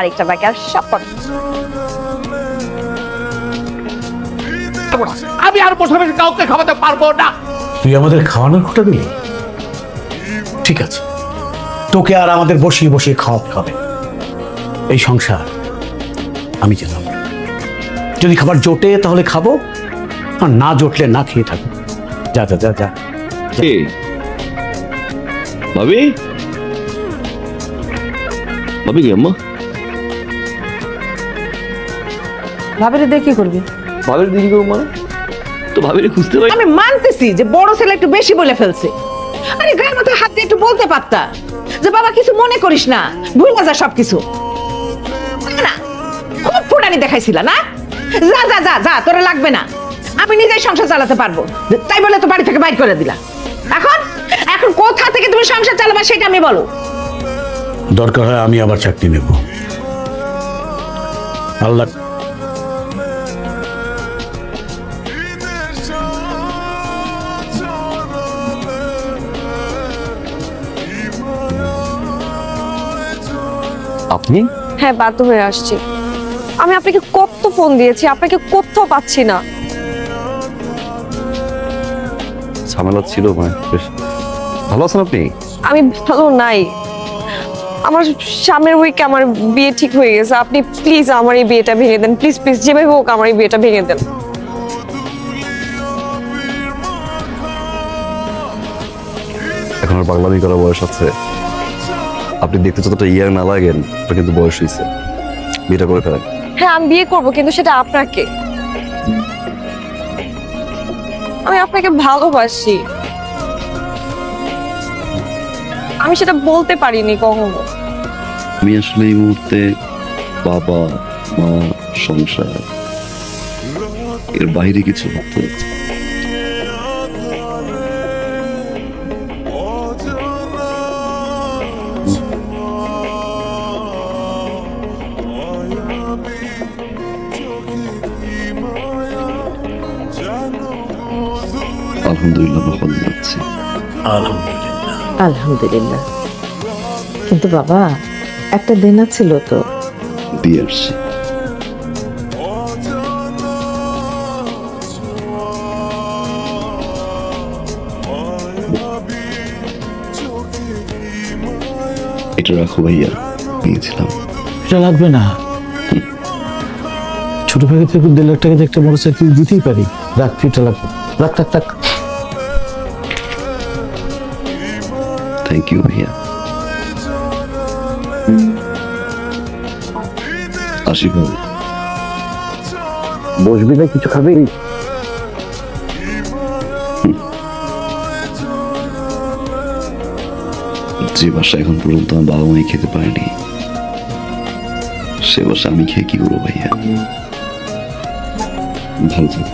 আরেকটা বাকি আর সব করে। আমি আর বসে বসে কাউকে খাওয়াতে পারবো না। তুই আমাদের খাওয়ানোর খোটা দিলি? ঠিক আছে, তোকে আর আমাদের বসিয়ে বসিয়ে খাওয়াতে হবে। এই সংসার আমি চালাম। যদি খাবার জোটে তাহলে খাবো, আর না জোটলে না খেয়ে থাকবো। যা যা যা যা। কে ভাবি? ভাবি কি আম্মা? ভাবিরে দিয়ে কি করবি? ভাবির দিদি কেউ মানে তো ভাবিরে খুঁজতে পারি। আমি মানতেছি যে বড় ছেলে একটু বেশি বলে ফেলছে। আরে গায়ের মধ্যে হাত দিয়ে একটু বলতে পারতা যে বাবা কিছু মনে করিস না, ভুলে যা সবকিছু। না খুব ফুটানি দেখাইছিল না? যা যা যা যা, তোরা লাগবে না, আমি নিজেই সংসার চালাতে পারবো। তাই বলে তো বাড়ি থেকে বাইর করে দিলা। এখন এখন কোথা থেকে তুমি সংসার চালাবা সেটা আমি বলো। দরকার হয় আমি আবার চাকরি নেব। আল্লাহ আপনি? হ্যাঁ, বাধ্য হয়ে আসছি। আমি আপনাকে কত ফোন দিয়েছি, আপনাকে কোথাও পাচ্ছি না। ঝামেলা ছিল মানে বেশ। ভালো আছেন আপনি? আমি ভালো নাই। আমার সামনের উইকে আমার বিয়ে ঠিক হয়ে গেছে। আপনি প্লিজ আমার এই বিয়েটা ভেঙে দেন, প্লিজ প্লিজ, যেভাবে হোক আমার এই বিয়েটা ভেঙে দেন। এখন আর পাগলামি করার বয়স আছে? আপনি দেখতে যতটা ইয়ার না লাগেন, আপনার কিন্তু বয়স হয়েছে। বিয়েটা করে ফেলেন। হ্যাঁ, আমি বিয়ে করব, কিন্তু সেটা আপনাকে। আমি আপনাকে ভালোবাসি। আমি সেটা বলতে পারিনি কখনো। আমি আসলে এই মুহূর্তে বাবা মা সংসার এর বাইরে কিছু ভাবতে হচ্ছে। আলহামদুলিল্লাহ ভালো যাচ্ছে। আলহামদুলিল্লাহ। আলহামদুলিল্লাহ। কিন্তু বাবা একটা দিন ছিল তো। দিয়ে আসছি। এটা রাখো ভাইয়া, নিয়েছিলাম। এটা লাগবে না। ছোট ভাইকে থেকে 1.5 লাখ টাকা দিয়ে একটা মোটরসাইকেল দিতেই পারি। রাখ, এটা লাগবে। রাখ রাখ রাখ। থ্যাংক ইউ ভাইয়া। আসি ভাই। বসবি না, কিছু খাবি? যে বাসা এখন পর্যন্ত আমার বাবা মাই খেতে পারেনি, সে বাসা আমি খেয়ে কি করবো ভাইয়া? ভালো থাকো।